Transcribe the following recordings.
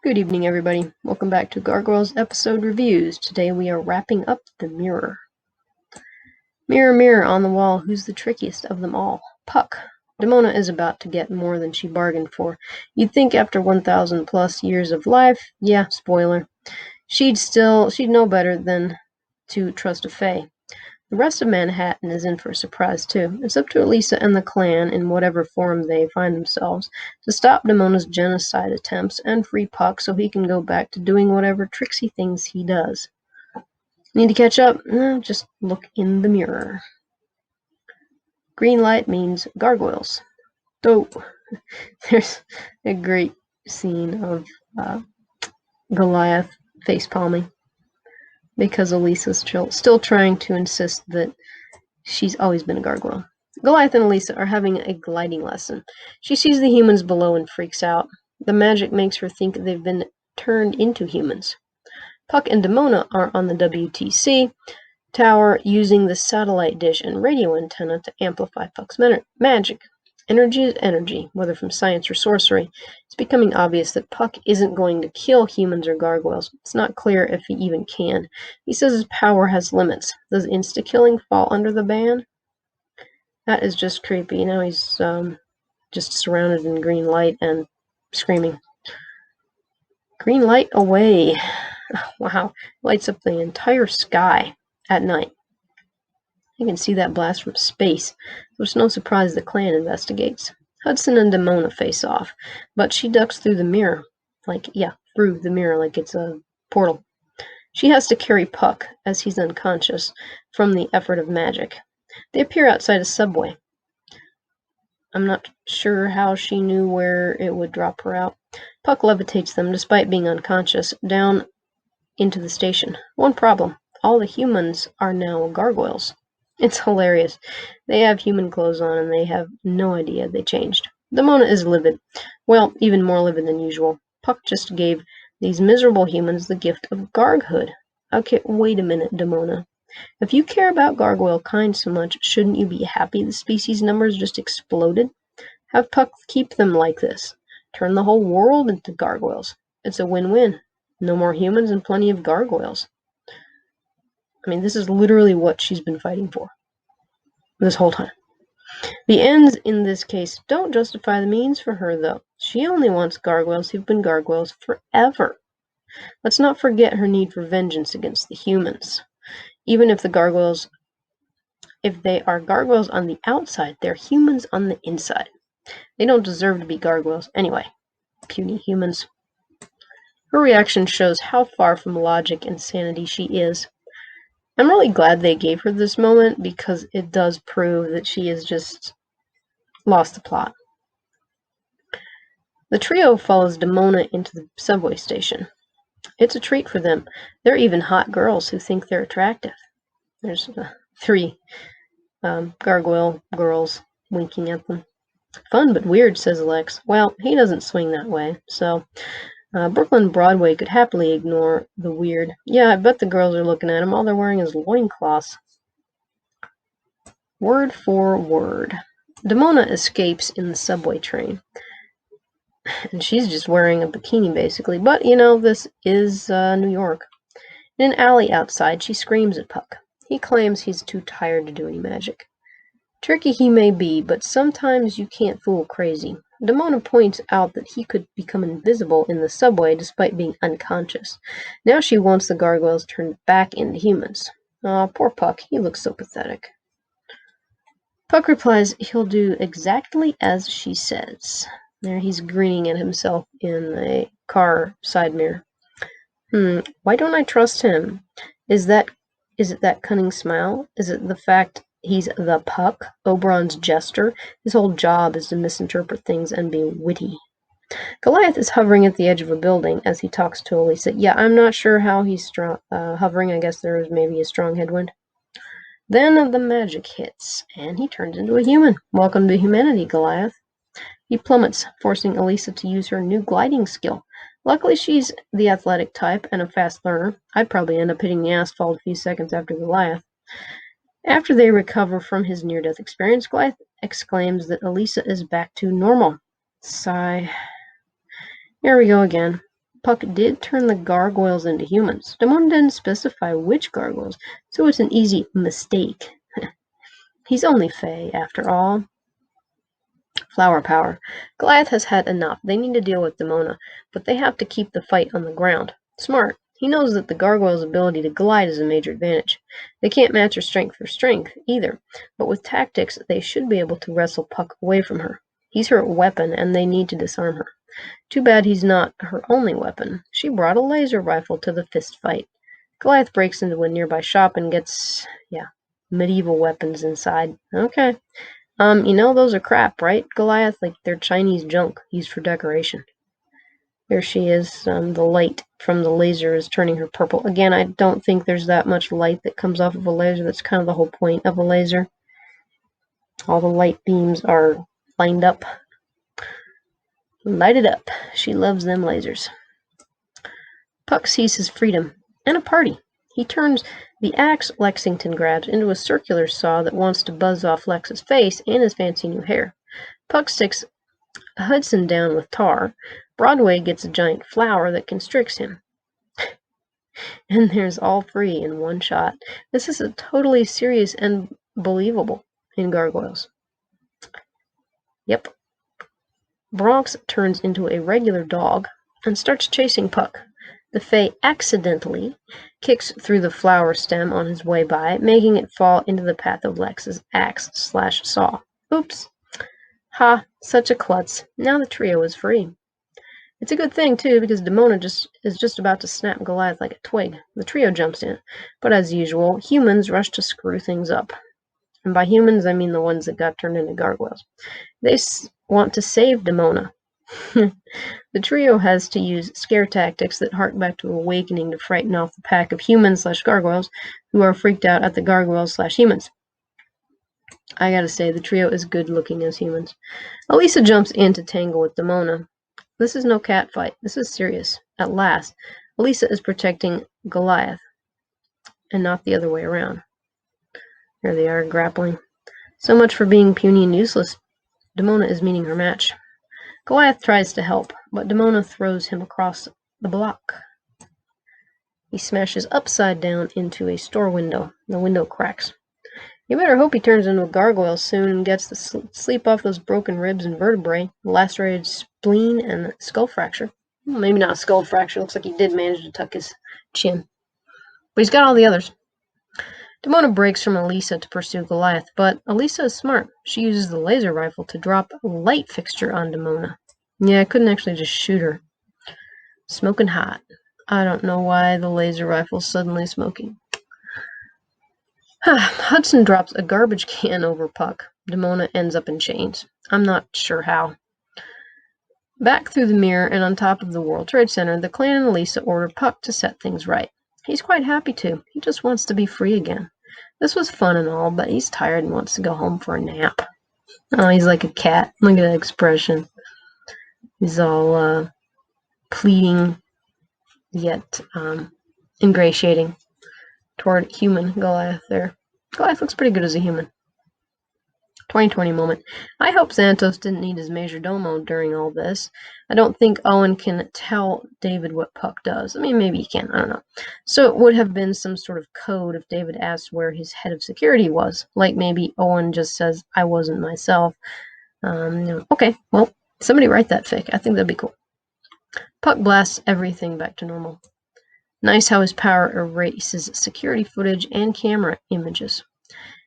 Good evening, everybody. Welcome back to Gargoyles episode reviews. Today we are wrapping up the mirror. Mirror, mirror on the wall, who's the trickiest of them all? Puck. Demona is about to get more than she bargained for. You'd think after 1,000 plus years of life, yeah, spoiler, she'd know better than to trust a fae. The rest of Manhattan is in for a surprise, too. It's up to Elisa and the clan, in whatever form they find themselves, to stop Demona's genocide attempts and free Puck so he can go back to doing whatever tricksy things he does. Need to catch up? No, just look in the mirror. Green light means gargoyles. Dope. There's a great scene of Goliath facepalming because Elisa's still trying to insist that she's always been a gargoyle. Goliath and Elisa are having a gliding lesson. She sees the humans below and freaks out. The magic makes her think they've been turned into humans. Puck and Demona are on the WTC tower using the satellite dish and radio antenna to amplify Puck's magic. Energy is energy, whether from science or sorcery. It's becoming obvious that Puck isn't going to kill humans or gargoyles. It's not clear if he even can. He says his power has limits. Does insta-killing fall under the ban? That is just creepy. Now he's just surrounded in green light and screaming. Green light away. Wow. Lights up the entire sky at night. You can see that blast from space, so it's no surprise the clan investigates. Hudson and Demona face off, but she ducks through the mirror. Through the mirror like it's a portal. She has to carry Puck, as he's unconscious, from the effort of magic. They appear outside a subway. I'm not sure how she knew where it would drop her out. Puck levitates them, despite being unconscious, down into the station. One problem. All the humans are now gargoyles. It's hilarious. They have human clothes on and they have no idea they changed. Demona is livid. Well, even more livid than usual. Puck just gave these miserable humans the gift of garghood. Okay, wait a minute, Demona. If you care about gargoyle kind so much, shouldn't you be happy the species numbers just exploded? Have Puck keep them like this. Turn the whole world into gargoyles. It's a win-win. No more humans and plenty of gargoyles. I mean, this is literally what she's been fighting for this whole time. The ends in this case don't justify the means for her, though. She only wants gargoyles who've been gargoyles forever. Let's not forget her need for vengeance against the humans. Even if they are gargoyles on the outside, they're humans on the inside. They don't deserve to be gargoyles anyway. Puny humans. Her reaction shows how far from logic and sanity she is. I'm really glad they gave her this moment because it does prove that she has just lost the plot. The trio follows Demona into the subway station. It's a treat for them. They're even hot girls who think they're attractive. There's 3 gargoyle girls winking at them. Fun but weird, says Lex. Well, he doesn't swing that way, so Brooklyn Broadway could happily ignore the weird. Yeah, I bet the girls are looking at him. All they're wearing is loincloths. Word for word. Demona escapes in the subway train. And she's just wearing a bikini, basically. But, this is New York. In an alley outside, she screams at Puck. He claims he's too tired to do any magic. Tricky he may be, but sometimes you can't fool crazy. Demona points out that he could become invisible in the subway despite being unconscious. Now she wants the gargoyles turned back into humans. Aw, poor Puck. He looks so pathetic. Puck replies he'll do exactly as she says. There he's grinning at himself in a car side mirror. Why don't I trust him? Is it that cunning smile? Is it the fact he's the Puck, Oberon's jester? His whole job is to misinterpret things and be witty. Goliath is hovering at the edge of a building as he talks to Elisa. Yeah, I'm not sure how he's hovering. I guess there is maybe a strong headwind. Then the magic hits, and he turns into a human. Welcome to humanity, Goliath. He plummets, forcing Elisa to use her new gliding skill. Luckily, she's the athletic type and a fast learner. I'd probably end up hitting the asphalt a few seconds after Goliath. After they recover from his near-death experience, Goliath exclaims that Elisa is back to normal. Sigh. Here we go again. Puck did turn the gargoyles into humans. Demona didn't specify which gargoyles, so it's an easy mistake. He's only Fae, after all. Flower power. Goliath has had enough. They need to deal with Demona, but they have to keep the fight on the ground. Smart. He knows that the gargoyle's ability to glide is a major advantage. They can't match her strength for strength, either, but with tactics, they should be able to wrestle Puck away from her. He's her weapon, and they need to disarm her. Too bad he's not her only weapon. She brought a laser rifle to the fist fight. Goliath breaks into a nearby shop and gets, medieval weapons inside. Okay. Those are crap, right, Goliath? Like, they're Chinese junk used for decoration. There she is. The light from the laser is turning her purple. Again, I don't think there's that much light that comes off of a laser. That's kind of the whole point of a laser. All the light beams are lined up. Light it up. She loves them lasers. Puck sees his freedom and a party. He turns the axe Lexington grabs into a circular saw that wants to buzz off Lex's face and his fancy new hair. Puck sticks Hudson down with tar. Broadway gets a giant flower that constricts him. And there's all three in one shot. This is totally serious and believable in Gargoyles. Yep. Bronx turns into a regular dog and starts chasing Puck. The Fae accidentally kicks through the flower stem on his way by, making it fall into the path of Lex's axe/saw. Oops. Ha, such a klutz. Now the trio is free. It's a good thing, too, because Demona is just about to snap Goliath like a twig. The trio jumps in, but as usual, humans rush to screw things up. And by humans, I mean the ones that got turned into gargoyles. They want to save Demona. The trio has to use scare tactics that hark back to Awakening to frighten off the pack of humans/gargoyles who are freaked out at the gargoyles/humans. I gotta say, the trio is good looking as humans. Elisa jumps in to tangle with Demona. This is no cat fight. This is serious. At last, Elisa is protecting Goliath, and not the other way around. There they are, grappling. So much for being puny and useless. Demona is meeting her match. Goliath tries to help, but Demona throws him across the block. He smashes upside down into a store window. The window cracks. You better hope he turns into a gargoyle soon and gets to sleep off those broken ribs and vertebrae, lacerated spleen, and skull fracture. Well, maybe not a skull fracture. Looks like he did manage to tuck his chin. But he's got all the others. Demona breaks from Elisa to pursue Goliath, but Elisa is smart. She uses the laser rifle to drop a light fixture on Demona. Yeah, I couldn't actually just shoot her. Smoking hot. I don't know why the laser rifle's suddenly smoking. Hudson drops a garbage can over Puck. Demona ends up in chains. I'm not sure how. Back through the mirror and on top of the World Trade Center, the clan and Elisa order Puck to set things right. He's quite happy to. He just wants to be free again. This was fun and all, but he's tired and wants to go home for a nap. Oh, he's like a cat. Look at that expression. He's all pleading, yet ingratiating toward human Goliath there. Goliath looks pretty good as a human. 2020 moment. I hope Xantos didn't need his majordomo during all this. I don't think Owen can tell David what Puck does. I mean, maybe he can. I don't know. So it would have been some sort of code if David asked where his head of security was. Like maybe Owen just says, I wasn't myself. Okay, well, somebody write that fic. I think that'd be cool. Puck blasts everything back to normal. Nice how his power erases security footage and camera images.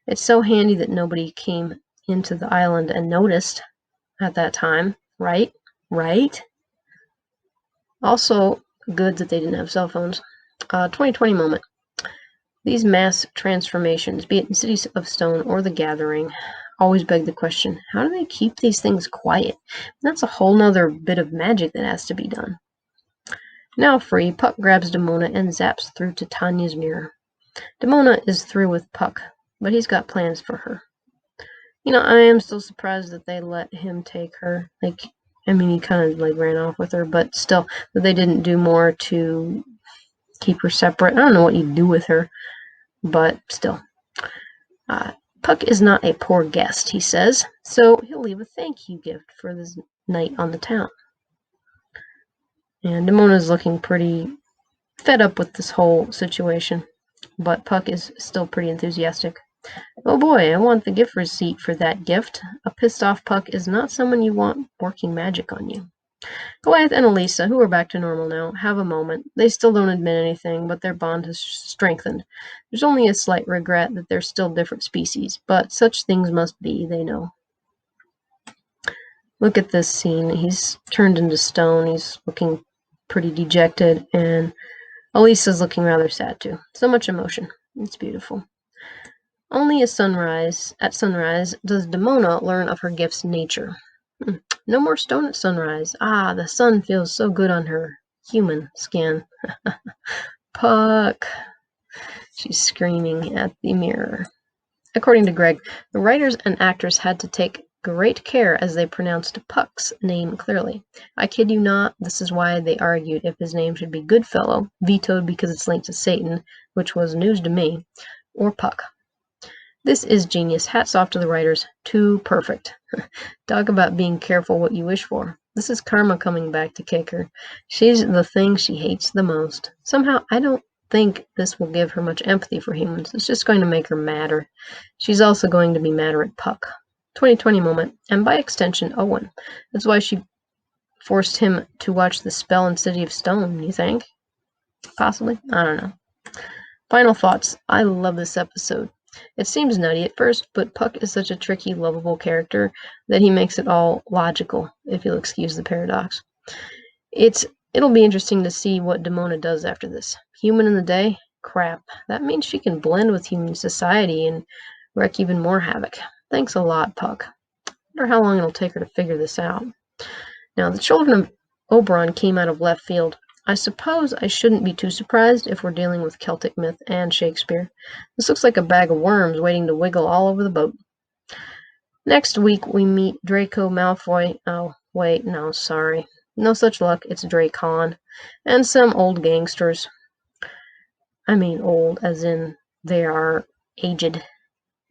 It's so handy that nobody came into the island and noticed at that time, right? Right? Also, good that they didn't have cell phones. 2020 moment. These mass transformations, be it in Cities of Stone or The Gathering, always beg the question, how do they keep these things quiet? That's a whole nother bit of magic that has to be done. Now free, Puck grabs Demona and zaps through to Tanya's mirror. Demona is through with Puck, but he's got plans for her. I am still surprised that they let him take her. He kind of ran off with her, but still, that they didn't do more to keep her separate. I don't know what you do with her, but still. Puck is not a poor guest, he says, so he'll leave a thank you gift for this night on the town. And Demona's looking pretty fed up with this whole situation, but Puck is still pretty enthusiastic. Oh boy, I want the gift receipt for that gift. A pissed off Puck is not someone you want working magic on you. Goliath and Elisa, who are back to normal now, have a moment. They still don't admit anything, but their bond has strengthened. There's only a slight regret that they're still different species, but such things must be, they know. Look at this scene. He's turned into stone. He's looking pretty dejected, and Elisa's looking rather sad too. So much emotion. It's beautiful. Only at sunrise does Demona learn of her gift's nature. No more stone at sunrise. Ah, the sun feels so good on her human skin. Puck. She's screaming at the mirror. According to Greg, the writers and actors had to take great care as they pronounced Puck's name clearly. I kid you not, this is why they argued if his name should be Goodfellow, vetoed because it's linked to Satan, which was news to me, or Puck. This is genius. Hats off to the writers. Too perfect. Talk about being careful what you wish for. This is karma coming back to kick her. She's the thing she hates the most. Somehow, I don't think this will give her much empathy for humans. It's just going to make her madder. She's also going to be madder at Puck. 2020 moment, and by extension, Owen. That's why she forced him to watch The Spell in City of Stone, you think? Possibly? I don't know. Final thoughts. I love this episode. It seems nutty at first, but Puck is such a tricky, lovable character that he makes it all logical, if you'll excuse the paradox. It'll be interesting to see what Demona does after this. Human in the day? Crap. That means she can blend with human society and wreak even more havoc. Thanks a lot, Puck. I wonder how long it'll take her to figure this out. Now, the children of Oberon came out of left field. I suppose I shouldn't be too surprised if we're dealing with Celtic myth and Shakespeare. This looks like a bag of worms waiting to wiggle all over the boat. Next week, we meet Draco Malfoy. Oh, wait, no, sorry. No such luck, it's Dracon. And some old gangsters. I mean old, as in they are aged.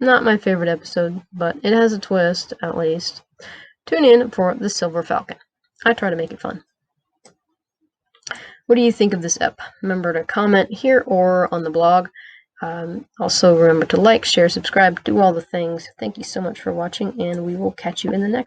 Not my favorite episode, but it has a twist, at least. Tune in for The Silver Falcon. I try to make it fun. What do you think of this ep? Remember to comment here or on the blog. Also, remember to like, share, subscribe, do all the things. Thank you so much for watching, and we will catch you in the next.